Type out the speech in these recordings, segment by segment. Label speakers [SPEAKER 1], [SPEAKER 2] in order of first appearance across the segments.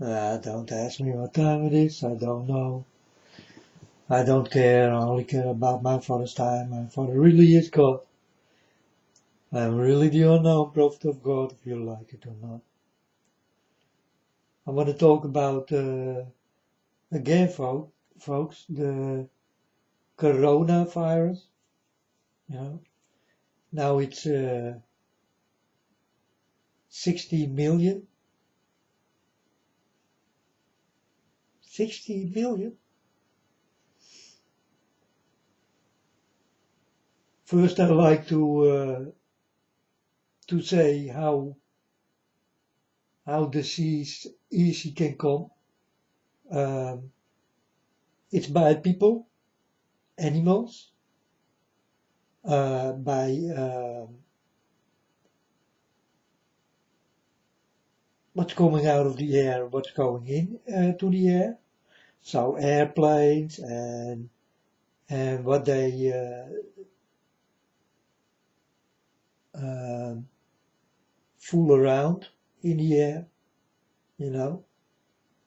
[SPEAKER 1] Don't ask me what time it is, I don't know. I don't care, I only care about my Father's time. My Father really is God. I'm really the unknown prophet of God, if you like it or not. I want to talk about, again, folks, the coronavirus. You know, now it's 60 million. 60 million? First, I like to say how disease easy can come. It's by people, animals, by what's coming out of the air, what's going in to the air. So airplanes and what they fool around in the air,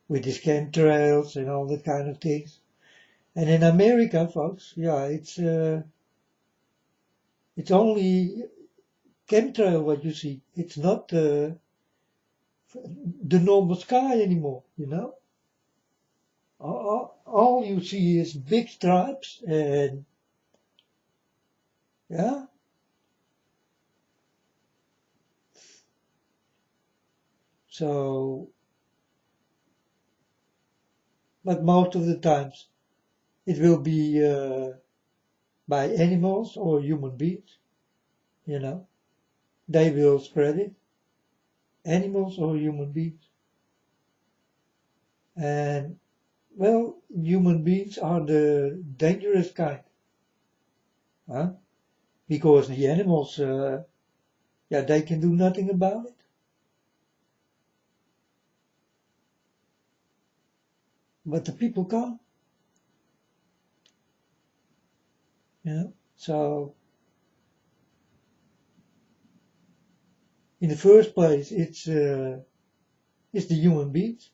[SPEAKER 1] with the chemtrails and all that kind of things. And in America, folks, yeah, it's only chemtrail what you see. It's not the normal sky anymore, All you see is big stripes and, yeah. So, but most of the times it will be by animals or human beings, They will spread it, animals or human beings. And, well, human beings are the dangerous kind, huh? Because the animals, they can do nothing about it. But the people can't, So, in the first place, it's the human beings.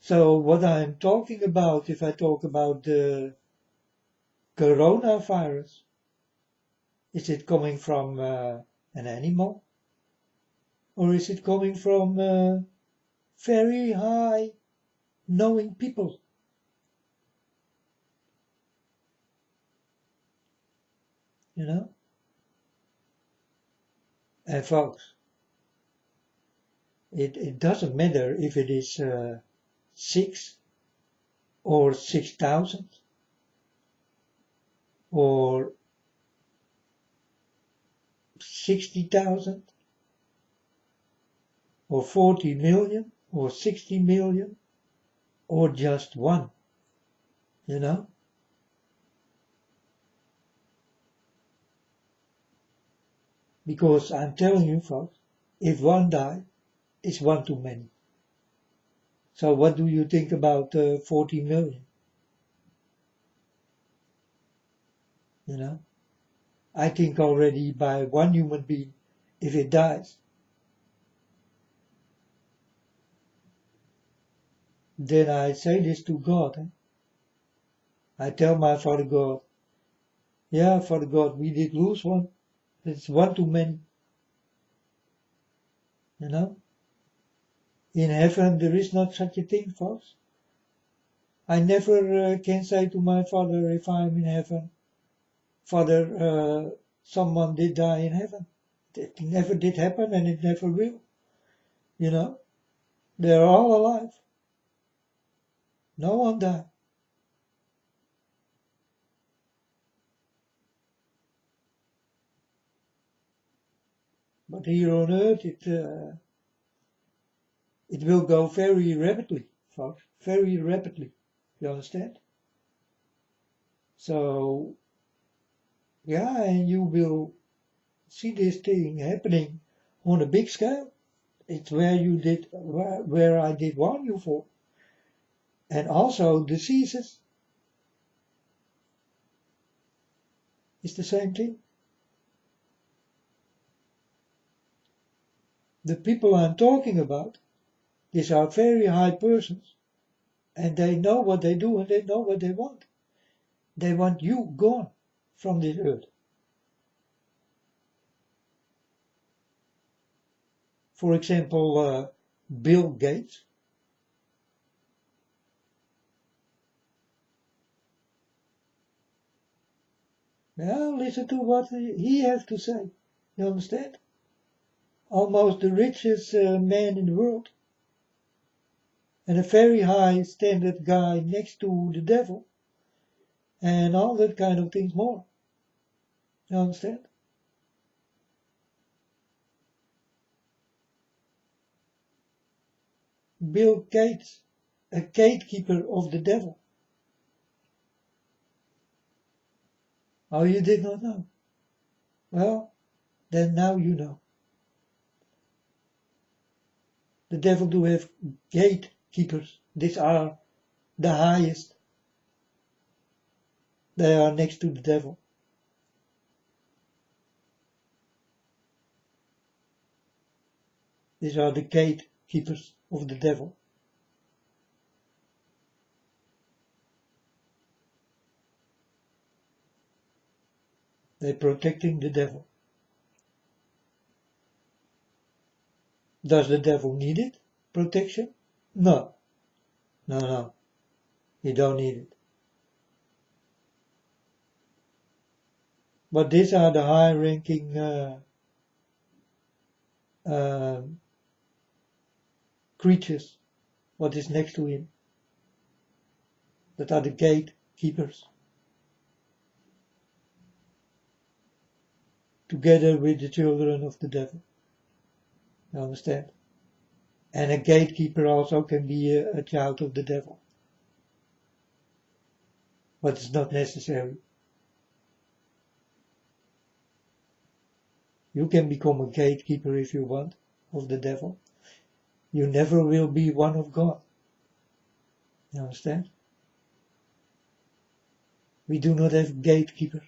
[SPEAKER 1] So what I'm talking about, if I talk about the coronavirus, is it coming from an animal? Or is it coming from very high knowing people? And folks, it doesn't matter if it is 6 or 6,000 or 60,000 or 40 million or 60 million or just one, Because I'm telling you, folks, if one died, it's one too many. So what do you think about 40 million? I think already by one human being, if it dies, then I say this to God. I tell my Father God, yeah, Father God, we did lose one. It's one too many. In heaven, there is not such a thing, folks. I never can say to my Father, if I'm in heaven, Father, someone did die in heaven. It never did happen and it never will. They're all alive. No one died. But here on earth, it will go very rapidly, folks. Very rapidly. You understand? So, yeah, and you will see this thing happening on a big scale. It's where I did warn you for. And also diseases is the same thing. The people I'm talking about, These are very high persons, and they know what they do and they know what they want. They want you gone from this earth. For example, Bill Gates. Well, listen to what he has to say. You understand? Almost the richest man in the world. And a very high standard guy next to the devil. And all that kind of things more. You understand? Bill Gates, a gatekeeper of the devil. Oh, you did not know? Well, then now you know. The devil do have gatekeepers. These are the highest. They are next to the devil. These are the gatekeepers of the devil. They're protecting the devil. Does the devil need it? Protection? No. No. He don't need it. But these are the high-ranking creatures. What is next to him? That are the gatekeepers. Together with the children of the devil. You understand? And a gatekeeper also can be a child of the devil. But it's not necessary. You can become a gatekeeper if you want, of the devil. You never will be one of God. You understand? We do not have gatekeepers.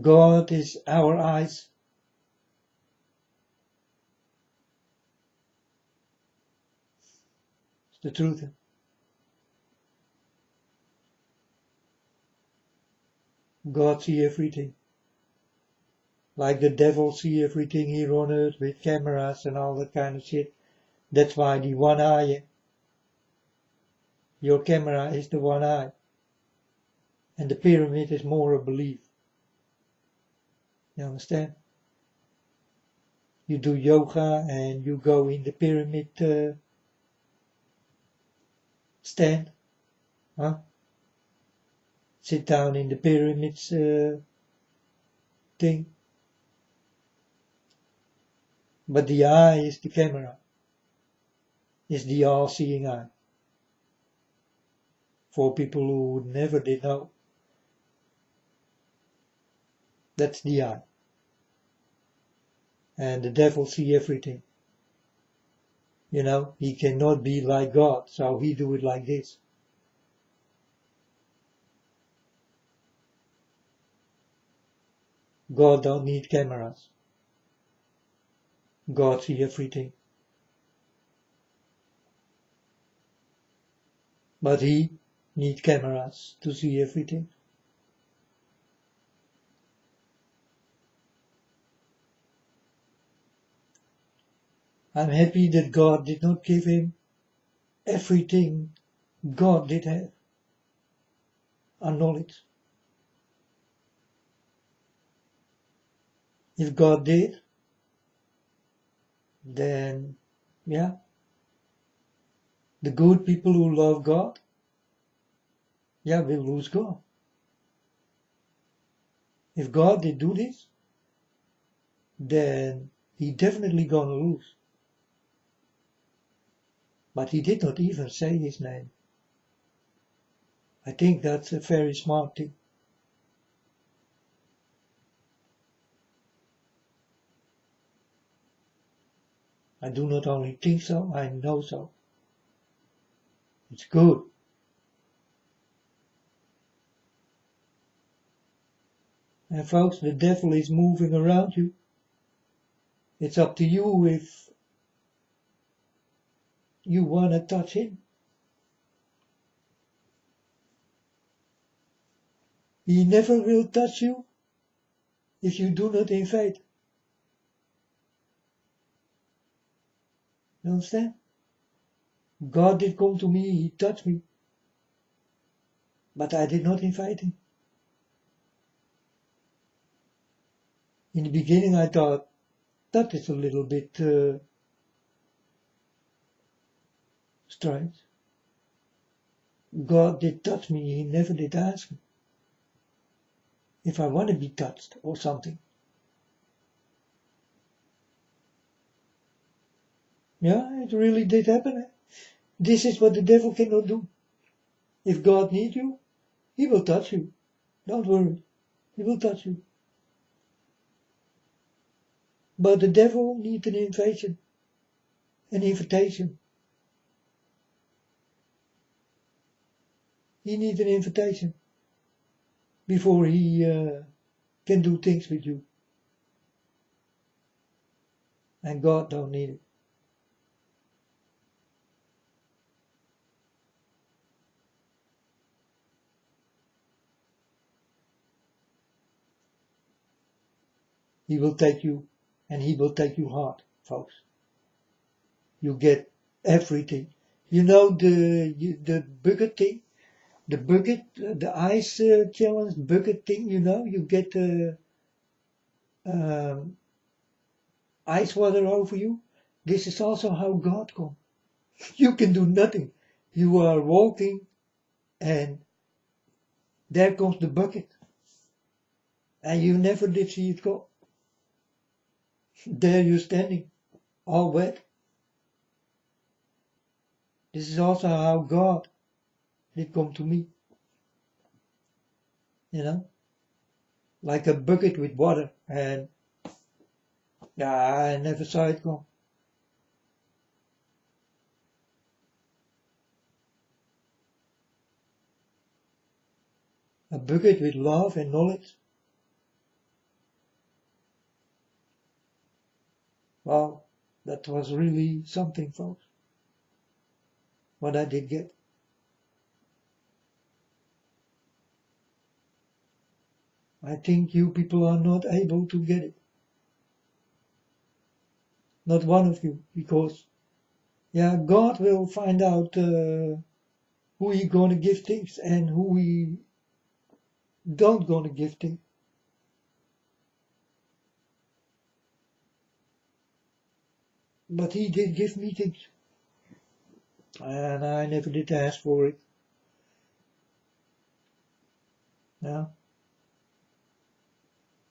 [SPEAKER 1] God is our eyes. It's the truth. God sees everything. Like the devil sees everything here on earth with cameras and all that kind of shit. That's why the one eye. Your camera is the one eye. And the pyramid is more a belief. You understand? You do yoga and you go in the pyramid stand. Huh? Sit down in the pyramids thing. But the eye is the camera. Is the all-seeing eye. For people who never did know. That's the eye. And the devil sees everything. You know, he cannot be like God, so he do it like this. God don't need cameras. God sees everything. But he needs cameras to see everything. I'm happy that God did not give him everything God did have. Our knowledge. If God did, then, yeah, the good people who love God, yeah, will lose God. If God did do this, then he definitely gonna lose. But he did not even say his name. I think that's a very smart thing. I do not only think so, I know so. It's good. And folks, the devil is moving around you. It's up to you if you want to touch him. He never will touch you if you do not invite. You understand? God did come to me, he touched me, but I did not invite him. In the beginning I thought, that is a little bit strange. God did touch me, he never did ask me if I want to be touched or something. Yeah, it really did happen. This is what the devil cannot do. If God needs you, he will touch you. Don't worry, he will touch you. But the devil needs an invitation. An invitation. He needs an invitation before he can do things with you. And God don't need it. He will take you, and he will take you hard, folks. You get everything. You know the bucket thing, the ice challenge bucket thing. You know, you get ice water over you. This is also how God comes. You can do nothing. You are walking, and there comes the bucket, and you never did see it go. There you're standing, all wet. This is also how God did come to me. You know, like a bucket with water, and I never saw it come. A bucket with love and knowledge. Wow, that was really something, folks. What I did get. I think you people are not able to get it. Not one of you, because, yeah, God will find out who he gonna give things and who he don't gonna give things. But he did give me things, and I never did ask for it. No,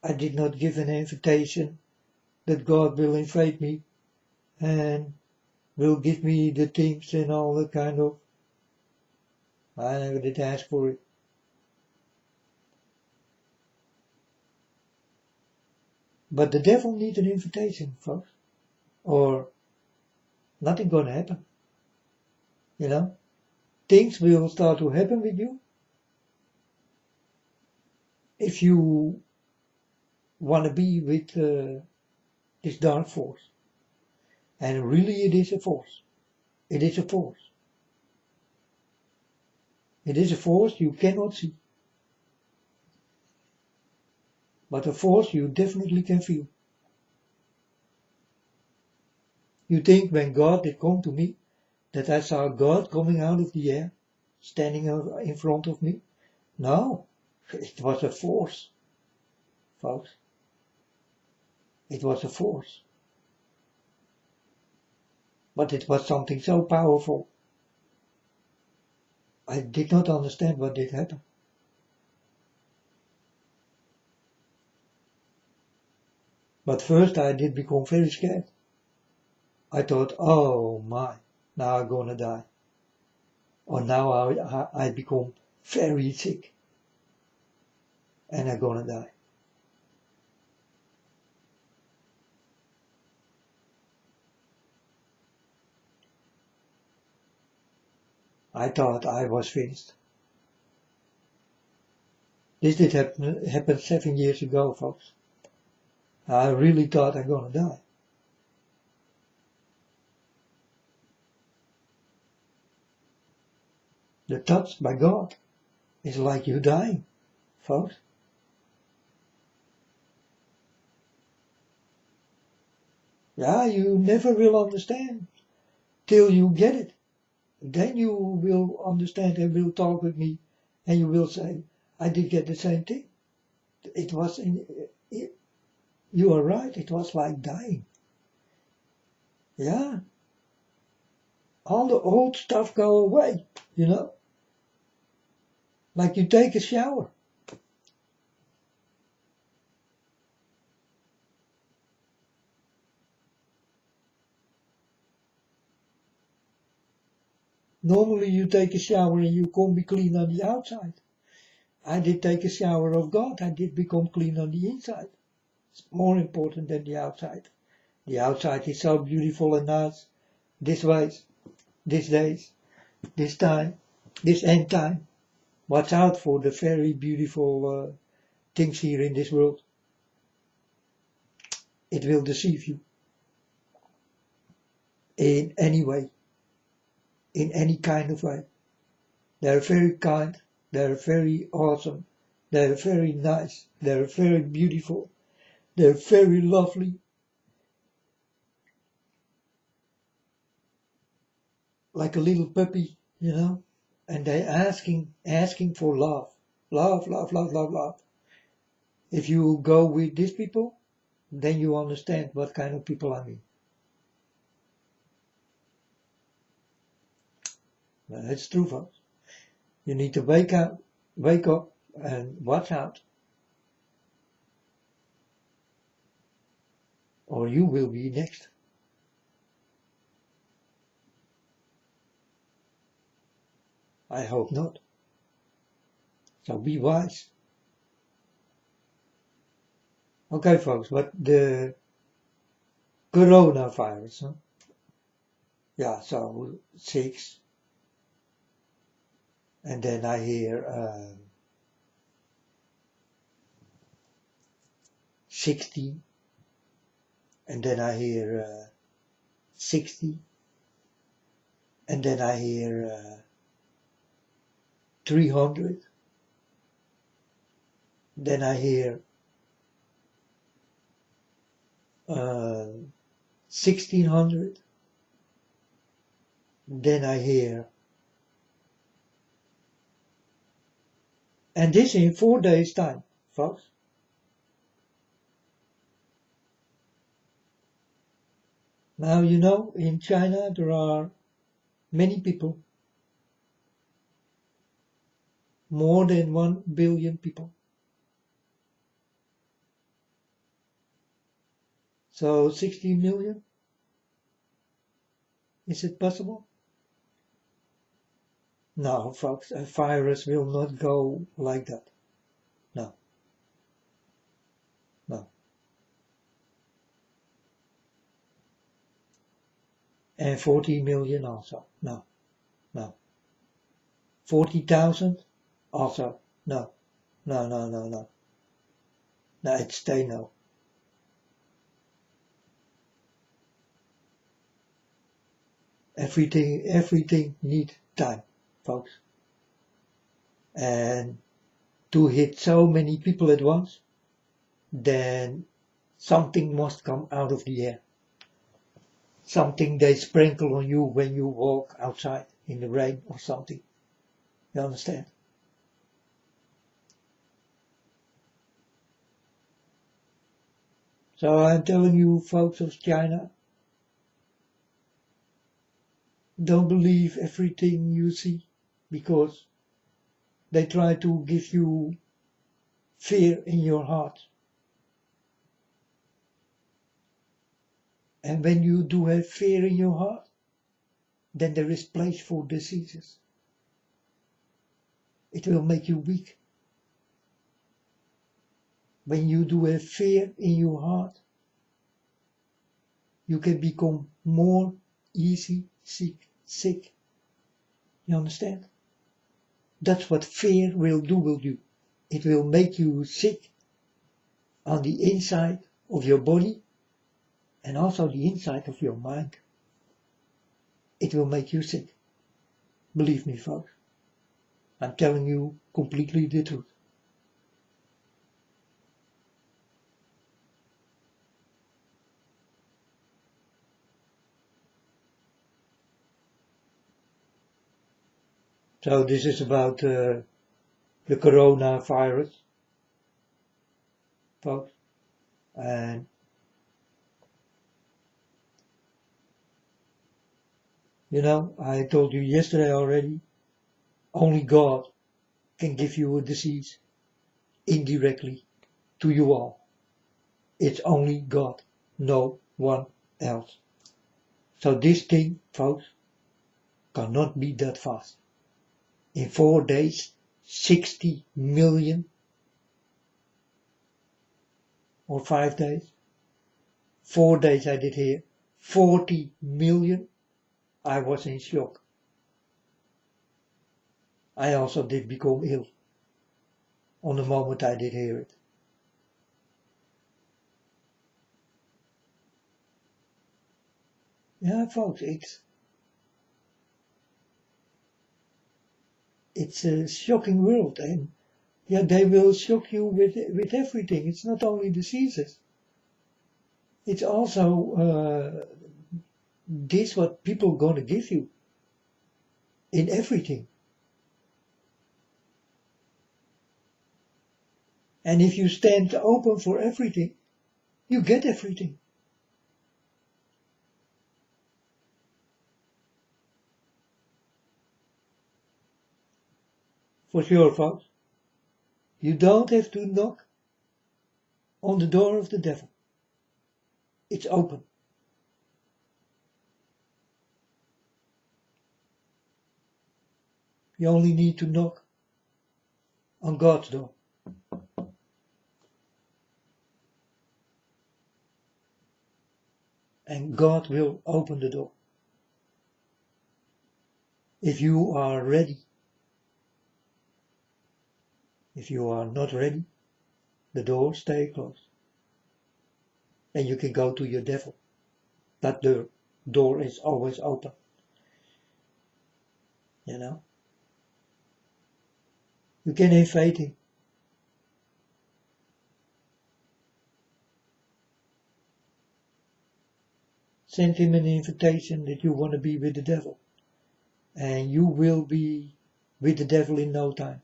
[SPEAKER 1] I did not give an invitation that God will invite me and will give me the things and all that kind of. I never did ask for it. But the devil needs an invitation, folks, or nothing gonna happen. You know, things will start to happen with you if you want to be with this dark force. And really it is a force. It is a force. It is a force you cannot see. But a force you definitely can feel. You think when God did come to me, that I saw God coming out of the air, standing in front of me? No, it was a force, folks. It was a force. But it was something so powerful. I did not understand what did happen. But first I did become very scared. I thought, oh my, now I'm gonna die. Or now I become very sick. And I'm gonna die. I thought I was finished. This did happen 7 years ago, folks. I really thought I'm gonna die. the touch by God is like you dying, folks. Yeah, you never will understand till you get it. Then you will understand and will talk with me and you will say, I did get the same thing. It was you are right, it was like dying. Yeah. All the old stuff go away, you know. Like you take a shower. Normally you take a shower and you can't be clean on the outside. I did take a shower of God, I did become clean on the inside. It's more important than the outside. The outside is so beautiful and nice. This ways, these days, this time, this end time. Watch out for the very beautiful things here in this world. It will deceive you. In any way. In any kind of way. They're very kind. They're very awesome. They're very nice. They're very beautiful. They're very lovely. Like a little puppy, you know. And they're asking for love. Love, love, love, love, love. If you go with these people, then you understand what kind of people I mean. It's true, folks. You need to wake up and watch out. Or you will be next. I hope not. So be wise. Okay, folks, but the coronavirus, huh? Yeah, so 6. And then I hear 60. And then I hear 60. And then I hear 300. Then I hear 1600. Then I hear, and this in 4 days time, folks. Now you know in China there are many people, more than 1 billion people. So 60 million? Is it possible? No, folks, a virus will not go like that. No. No. And 40 million also. No. No. 40,000 also. No. No, no, no, no. No, it's stay no. Everything needs time, folks. And to hit so many people at once, then something must come out of the air. Something they sprinkle on you when you walk outside in the rain or something. You understand? So I'm telling you, folks of China, don't believe everything you see, because they try to give you fear in your heart. And when you do have fear in your heart, then there is place for diseases. It will make you weak. When you do have fear in your heart, you can become more easy sick. You understand? That's what fear will do with you. It will make you sick on the inside of your body and also the inside of your mind. It will make you sick. Believe me, folks. I'm telling you completely the truth. So this is about the coronavirus, folks. And you know, I told you yesterday already, only God can give you a disease indirectly to you all. It's only God, no one else. So this thing, folks, cannot be that fast. In 4 days, 60 million, or 5 days. 4 days I did hear, 40 million. I was in shock. I also did become ill on the moment I did hear it. Yeah, folks, it's a shocking world, and yeah, they will shock you with everything. It's not only diseases. It's also this what people gonna give you in everything. And if you stand open for everything, you get everything. For sure, folks. You don't have to knock on the door of the devil. It's open. You only need to knock on God's door. And God will open the door. If you are ready. If you are not ready, the door stays closed. And you can go to your devil. That door is always open. You know? You can invite him. Send him an invitation that you want to be with the devil. And you will be with the devil in no time.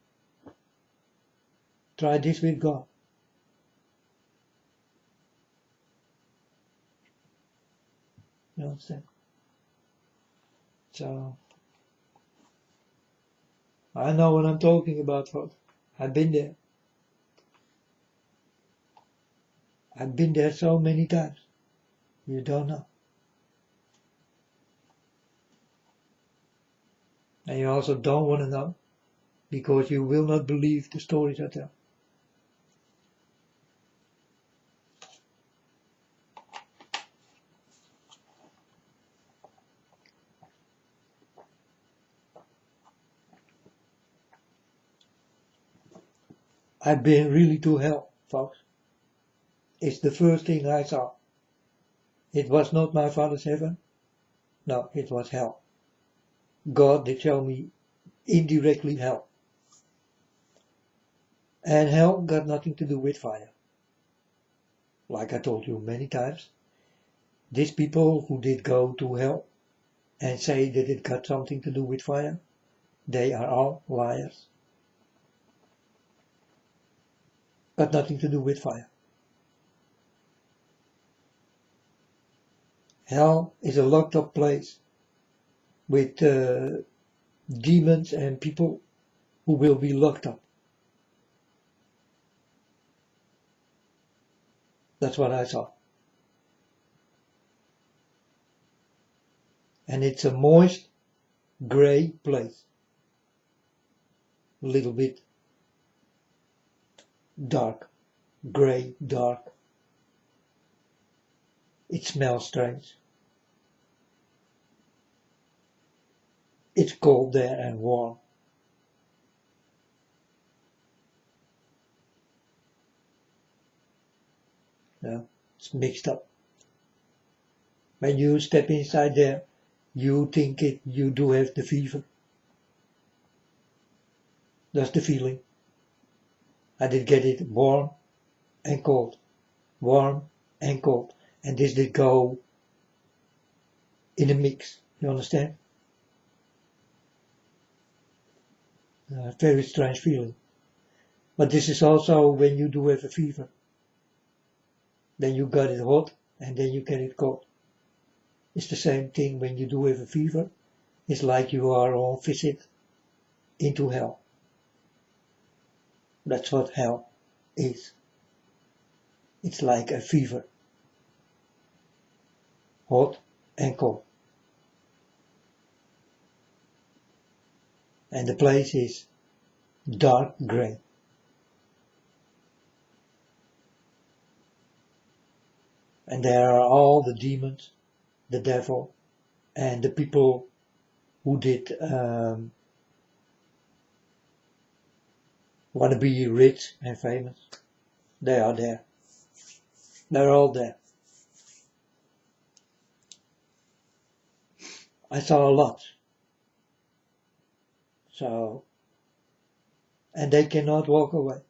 [SPEAKER 1] Try this with God. You understand? So, I know what I'm talking about, folks. I've been there. I've been there so many times. You don't know. And you also don't want to know, because you will not believe the stories I tell. I've been really to hell, folks. It's the first thing I saw. It was not my father's heaven. No, it was hell. God did show me indirectly hell. And hell got nothing to do with fire. Like I told you many times, these people who did go to hell and say that it got something to do with fire, they are all liars. Got nothing to do with fire. Hell is a locked up place with demons and people who will be locked up. That's what I saw. And it's a moist, grey place. A little bit dark. Grey, dark. It smells strange. It's cold there and warm. Yeah, it's mixed up. When you step inside there, you think you do have the fever. That's the feeling. I did get it warm and cold, warm and cold. And this did go in a mix, you understand? Very strange feeling. But this is also when you do have a fever. Then you got it hot and then you get it cold. It's the same thing when you do have a fever. It's like you are on visit into hell. That's what hell is. It's like a fever. Hot and cold. And the place is dark grey. And there are all the demons, the devil, and the people who did want to be rich and famous. They are there. They're all there. I saw a lot. So, and they cannot walk away.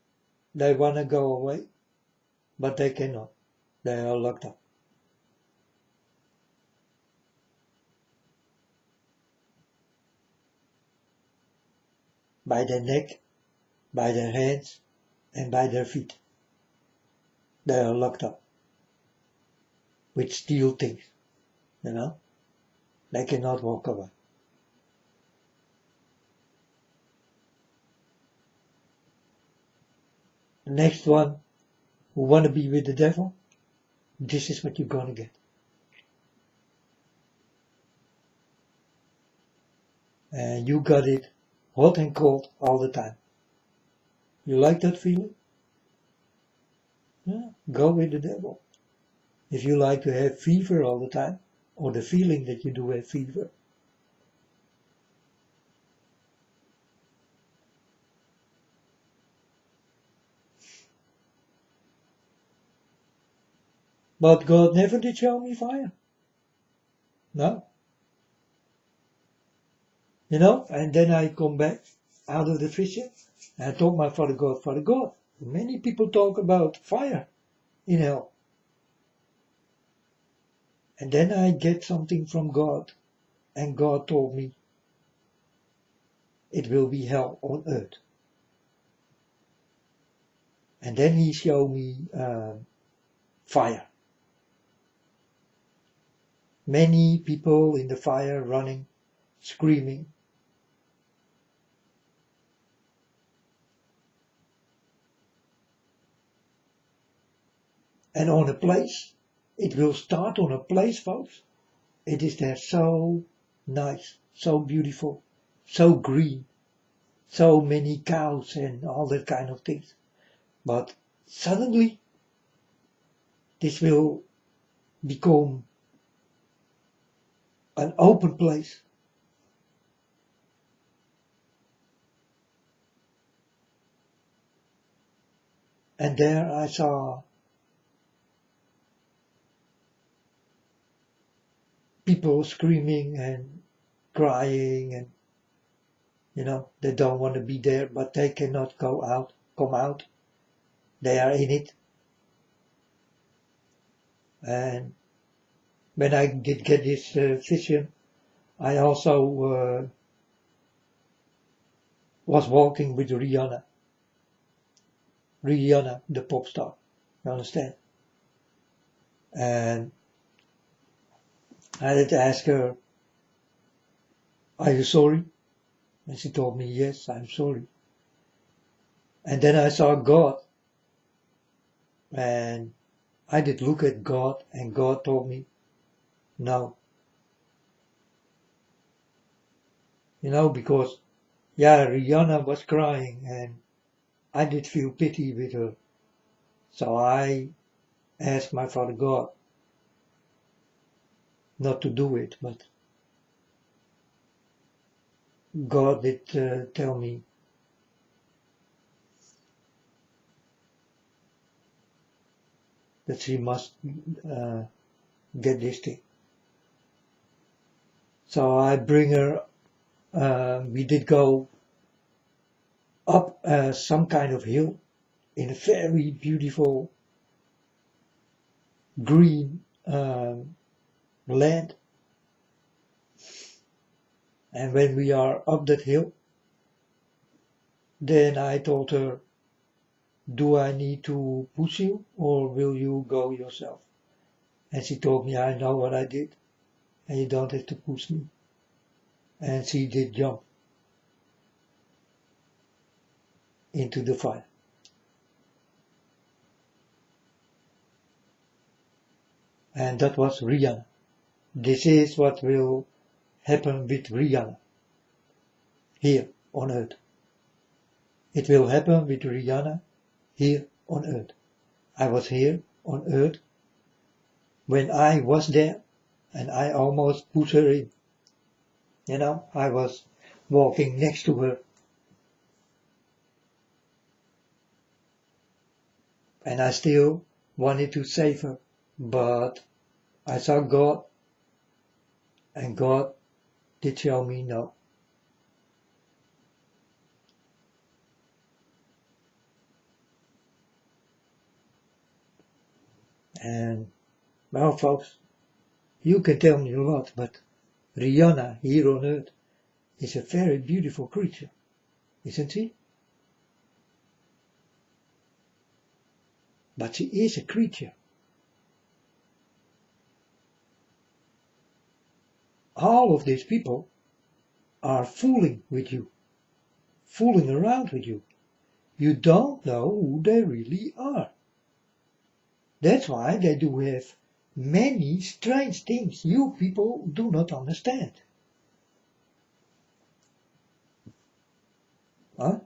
[SPEAKER 1] They want to go away, but they cannot. They are locked up. By their neck, by their hands, and by their feet. They are locked up. With steel things, you know. They cannot walk away. The next one, who want to be with the devil, this is what you're gonna get. And you got it hot and cold all the time. You like that feeling? Yeah, go with the devil. If you like to have fever all the time, or the feeling that you do have fever, but God never did show me fire. No. You know, and then I come back out of the vision and I told my Father God, many people talk about fire in hell. And then I get something from God, and God told me, it will be hell on earth. And then he showed me fire. Many people in the fire running, screaming. And on a place, it will start on a place, folks. It is there so nice, so beautiful, so green, so many cows and all that kind of things. But suddenly, this will become an open place. And there I saw people screaming and crying, and you know, they don't want to be there, but they cannot come out. They are in it. And when I did get this vision, I also was walking with Rihanna, the pop star, you understand? And I had to ask her, are you sorry? And she told me, yes, I'm sorry. And then I saw God, and I did look at God, and God told me, no. You know, because, yeah, Rihanna was crying, and I did feel pity with her. So I asked my Father God not to do it, but God did tell me, that she must get this thing. So I bring her, we did go up some kind of hill in a very beautiful green land. And when we are up that hill, then I told her, do I need to push you or will you go yourself? And she told me, I know what I did and you don't have to push me. And she did jump into the fire. And that was Rihanna. This is what will happen with Rihanna here on earth. It will happen with Rihanna here on earth. I was here on earth when I was there and I almost pushed her in. You know, I was walking next to her. And I still wanted to save her, but I saw God, and God did show me no. And, well, folks, you can tell me a lot, but Rihanna here on earth is a very beautiful creature, isn't she? But she is a creature. All of these people are fooling with you, fooling around with you. You don't know who they really are. That's why they do have many strange things you people do not understand. Huh?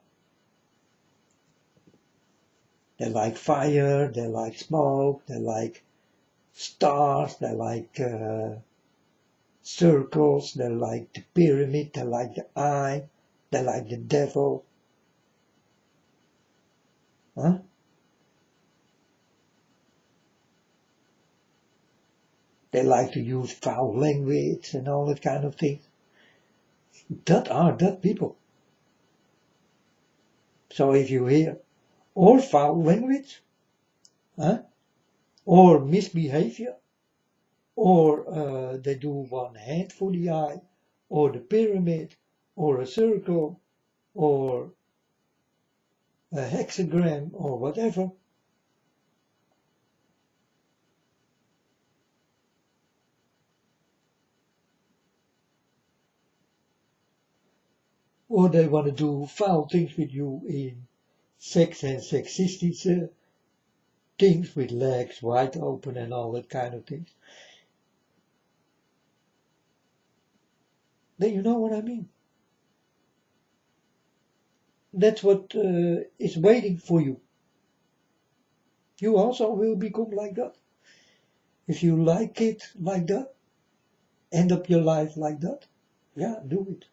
[SPEAKER 1] They like fire, they like smoke, they like stars, they like circles, they like the pyramid, they like the eye, they like the devil. Huh? They like to use foul language and all that kind of things. That are that people. So if you hear or foul language, huh? Or misbehavior, or they do one hand for the eye, or the pyramid, or a circle, or a hexagram, or whatever, or they want to do foul things with you in sex and sexistic things with legs wide open and all that kind of things. Then you know what I mean. That's what is waiting for you. You also will become like that. If you like it like that, end up your life like that, yeah, do it.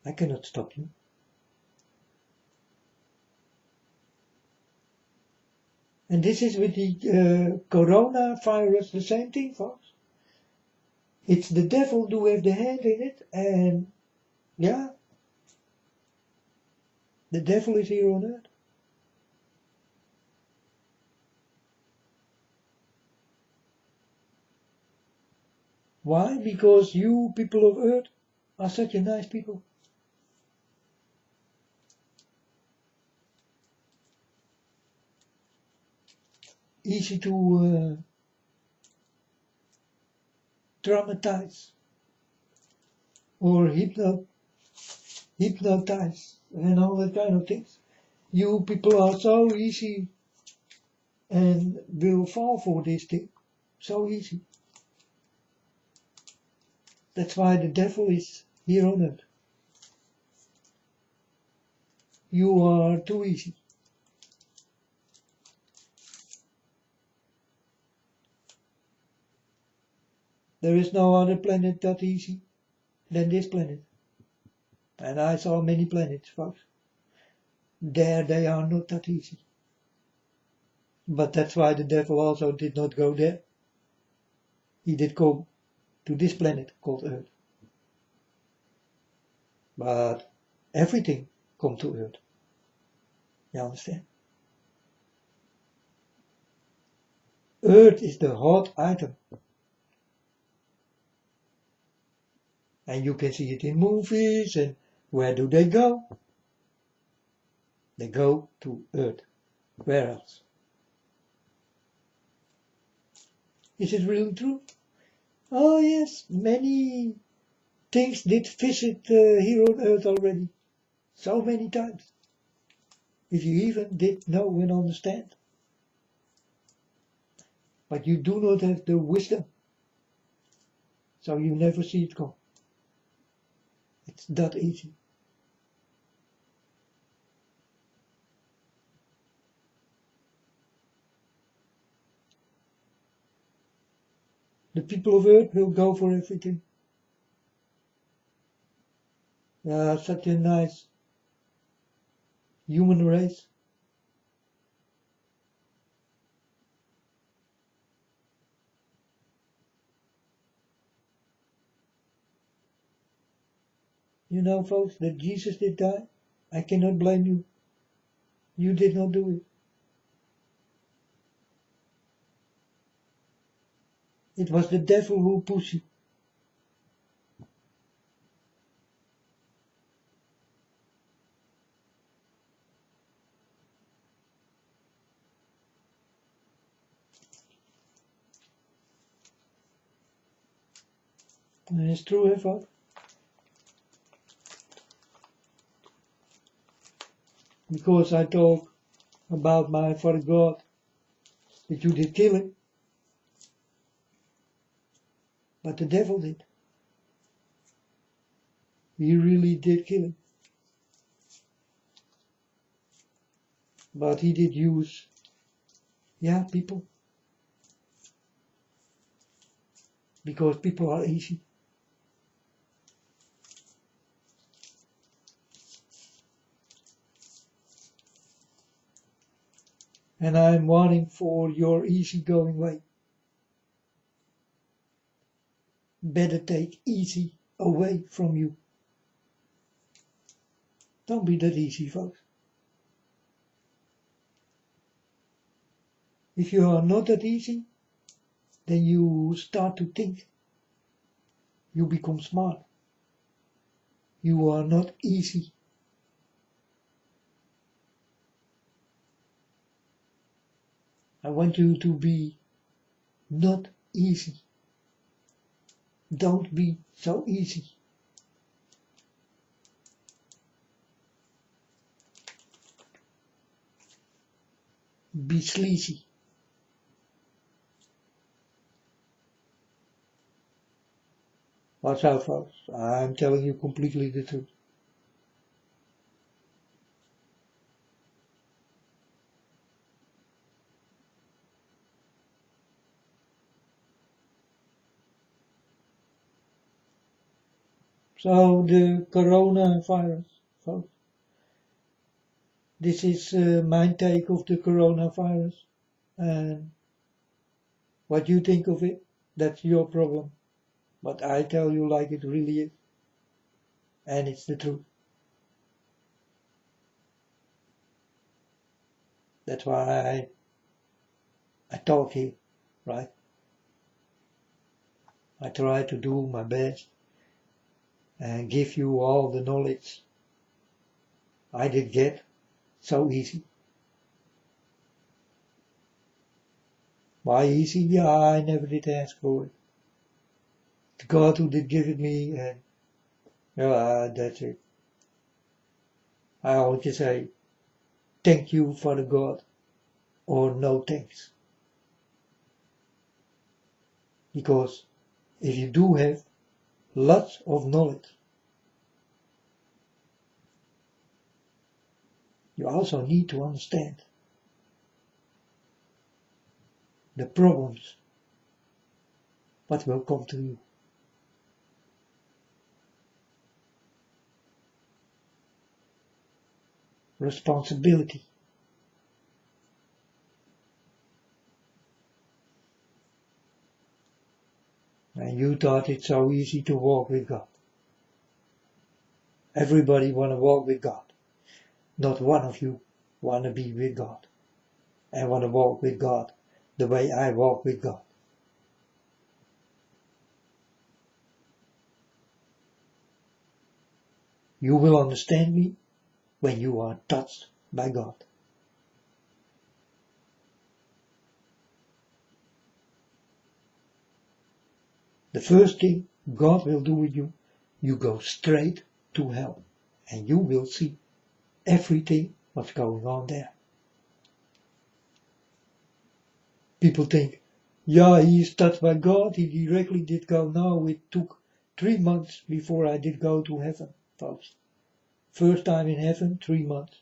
[SPEAKER 1] I cannot stop you. And this is with the coronavirus, the same thing, folks. It's the devil who have the hand in it, and yeah, the devil is here on earth. Why? Because you people of earth are such a nice people. Easy to traumatize or hypnotize and all that kind of things. You people are so easy and will fall for this thing. So easy. That's why the devil is here on earth. You are too easy. There is no other planet that easy than this planet. And I saw many planets, folks. There they are not that easy. But that's why the devil also did not go there. He did come to this planet called Earth. But everything come to earth. You understand? Earth is the hot item. And you can see it in movies, and where do they go? They go to earth. Where else? Is it really true? Oh yes, many things did visit here on earth already. So many times. If you even did know and understand. But you do not have the wisdom. So you never see it come. It's that easy. The people of earth will go for everything. Such a nice human race. You know, folks, that Jesus did die. I cannot blame you. You did not do it. It was the devil who pushed you. And it's true, folks. Because I talk about my Father God, that you did kill him. But the devil did. He really did kill him. But he did use, people. Because people are easy. And I'm warning for your easygoing way. Better take easy away from you. Don't be that easy, folks. If you are not that easy, then you start to think. You become smart. You are not easy. I want you to be not easy. Don't be so easy. Be sleazy. Watch out, folks. I'm telling you completely the truth. So the coronavirus, folks. This is my take of the coronavirus. And what you think of it, that's your problem. But I tell you like it really is. And it's the truth. That's why I talk here, right? I try to do my best and give you all the knowledge I did get so easy. Why easy? Yeah, I never did ask for it. The God who did give it me, and that's it. I always say, thank you, Father God, or no thanks. Because if you do have lots of knowledge, you also need to understand the problems what will come to you. Responsibility. And you thought it's so easy to walk with God. Everybody want to walk with God. Not one of you want to be with God and want to walk with God the way I walk with God. You will understand me when you are touched by God. The first thing God will do with you, you go straight to hell and you will see everything what's going on there. People think, yeah, he is touched by God, he directly did go. No, it took 3 months before I did go to heaven, folks. First time in heaven, 3 months.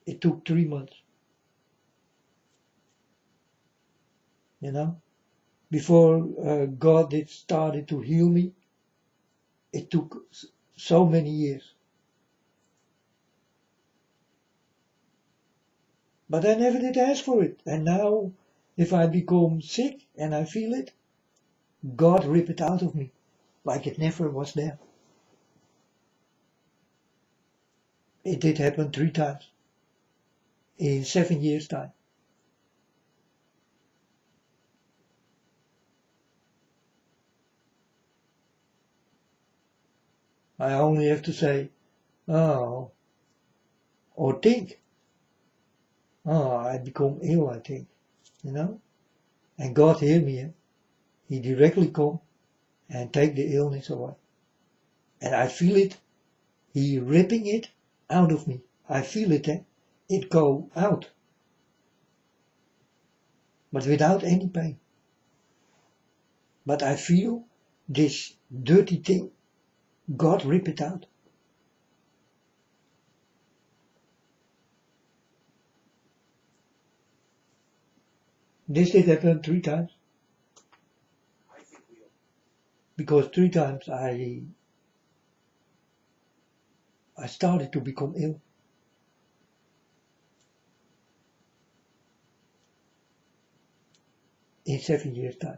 [SPEAKER 1] It took 3 months. You know, before God did started to heal me, it took so many years. But I never did ask for it. And now, if I become sick and I feel it, God rip it out of me, like it never was there. It did happen 3 times in 7 years' time. I only have to say, oh, or think, oh, I become ill, I think, you know. And God hear me. He directly come and take the illness away. And I feel it. He ripping it out of me. I feel it. It go out. But without any pain. But I feel this dirty thing. God rip it out. This did happen 3 times. Because 3 times I started to become ill. In 7 years' time.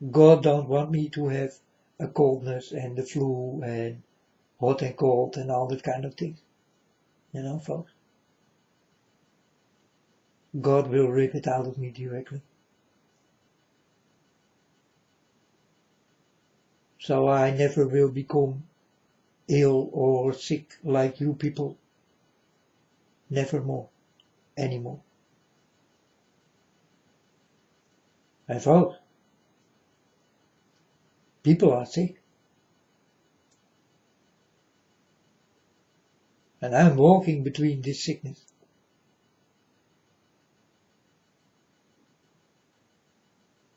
[SPEAKER 1] God don't want me to have a coldness and the flu and hot and cold and all that kind of things. You know, folks. God will rip it out of me directly. So I never will become ill or sick like you people. Never more. Anymore. And folks, people are sick. And I'm walking between this sickness.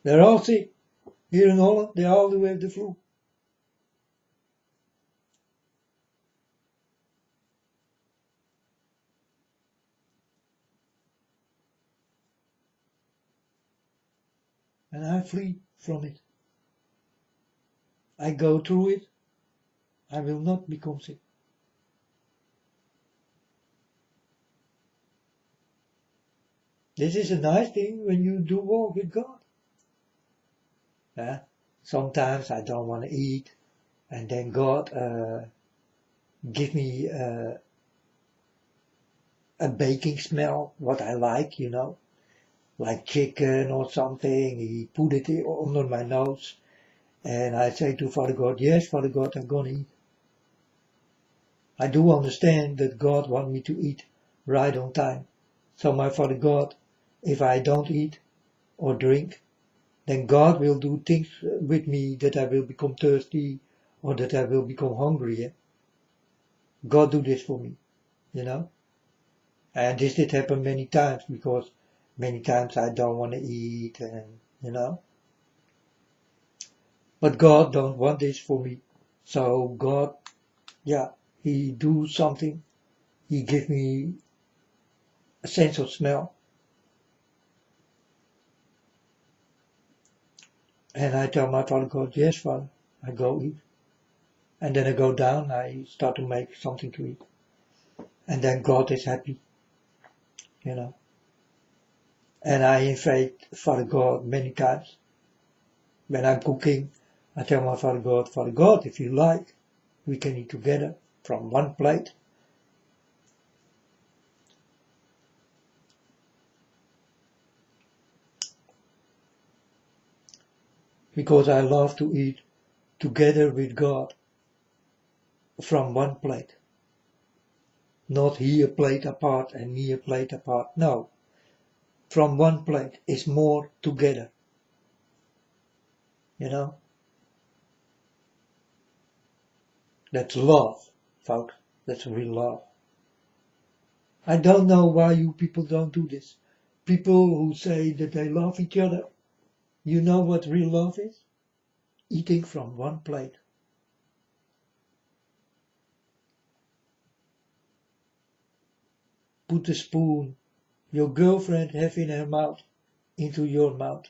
[SPEAKER 1] They're all sick. Here in Holland, they all do have the flu. And I flee from it. I go through it. I will not become sick. This is a nice thing when you do walk with God. Sometimes I don't want to eat, and then God give me a baking smell, what I like, you know, like chicken or something. He put it under my nose, and I say to Father God, yes, Father God, I'm gonna eat. I do understand that God wants me to eat right on time. So my Father God, if I don't eat or drink, then God will do things with me that I will become thirsty or that I will become hungry. Yeah? God do this for me, you know. And this did happen many times because many times I don't want to eat and, you know. But God don't want this for me. So God, yeah, He do something. He give me a sense of smell. And I tell my Father God, yes, Father, I go eat. And then I go down, I start to make something to eat. And then God is happy, you know. And I invite Father God many times when I'm cooking I tell my Father God, if you like, we can eat together from one plate. Because I love to eat together with God from one plate. Not he a plate apart and me a plate apart. No. From one plate is more together. You know? That's love, folks. That's real love. I don't know why you people don't do this. People who say that they love each other. You know what real love is? Eating from one plate. Put the spoon your girlfriend have in her mouth into your mouth.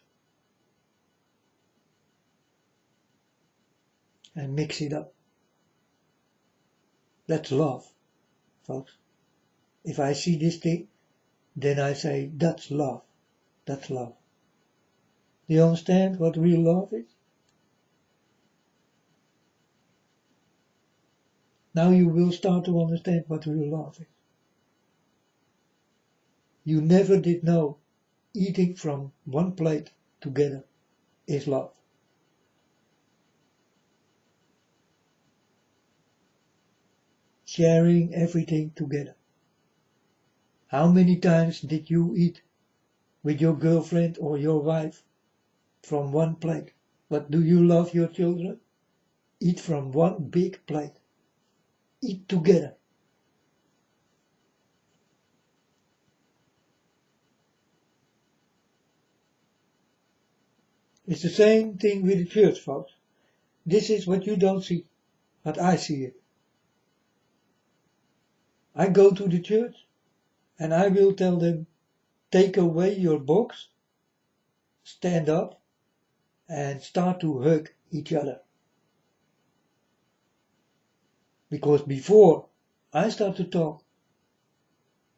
[SPEAKER 1] And mix it up. That's love, folks. If I see this thing, then I say, that's love. That's love. Do you understand what real love is? Now you will start to understand what real love is. You never did know eating from one plate together is love. Sharing everything together. How many times did you eat with your girlfriend or your wife from one plate? But do you love your children? Eat from one big plate. Eat together. It's the same thing with the church, folks. This is what you don't see, but I see it. I go to the church and I will tell them, take away your box, stand up and start to hug each other. Because before I start to talk,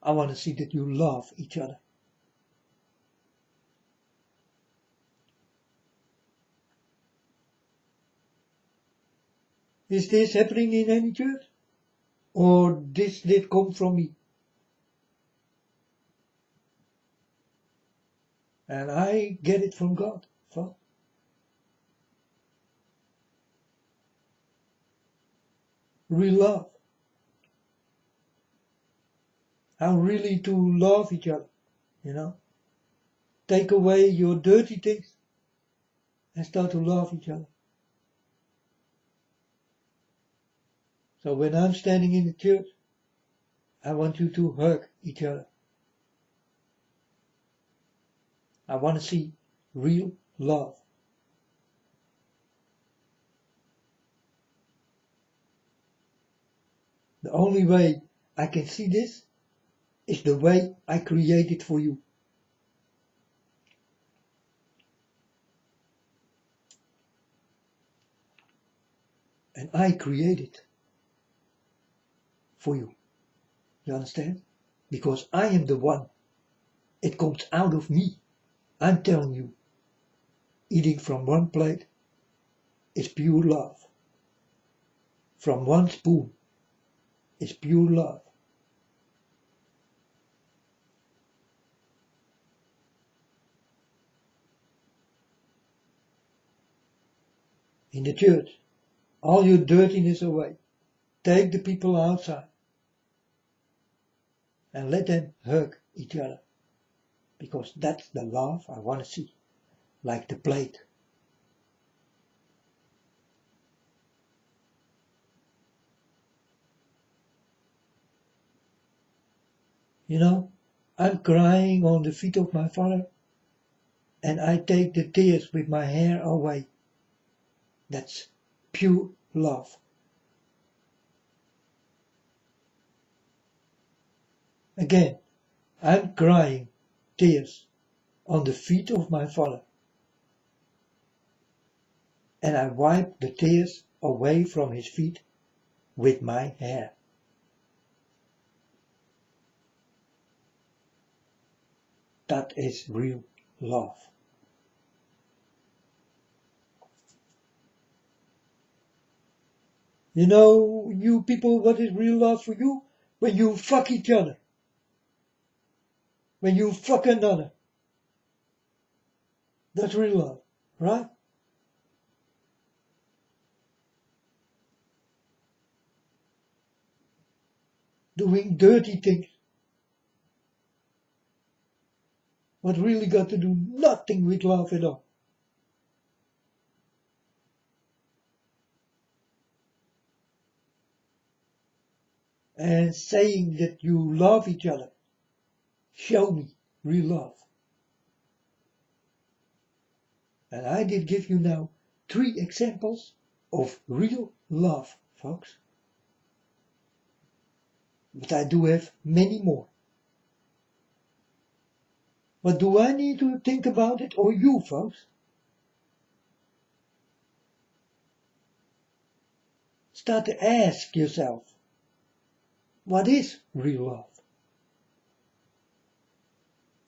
[SPEAKER 1] I want to see that you love each other. Is this happening in any church? Or this did come from me? And I get it from God. Real love. How really to love each other, you know. Take away your dirty things and start to love each other. So when I'm standing in the church, I want you to hug each other. I want to see real love. The only way I can see this is the way I created for you. And I created for you. You understand? Because I am the one. It comes out of me. I'm telling you, eating from one plate is pure love. From one spoon is pure love. In the church, all your dirtiness away. Take the people outside and let them hug each other. Because that's the love I want to see. Like the plate. You know, I'm crying on the feet of my Father and I take the tears with my hair away. That's pure love. Again, I'm crying tears on the feet of my Father and I wipe the tears away from his feet with my hair. That is real love. You know, you people, what is real love for you? When you fuck each other. When you fuck another. That's real love, right? Doing dirty things. What really got to do nothing with love at all. And saying that you love each other. Show me real love. And I did give you now 3 examples of real love, folks. But I do have many more. But do I need to think about it, or you, folks? Start to ask yourself, what is real love?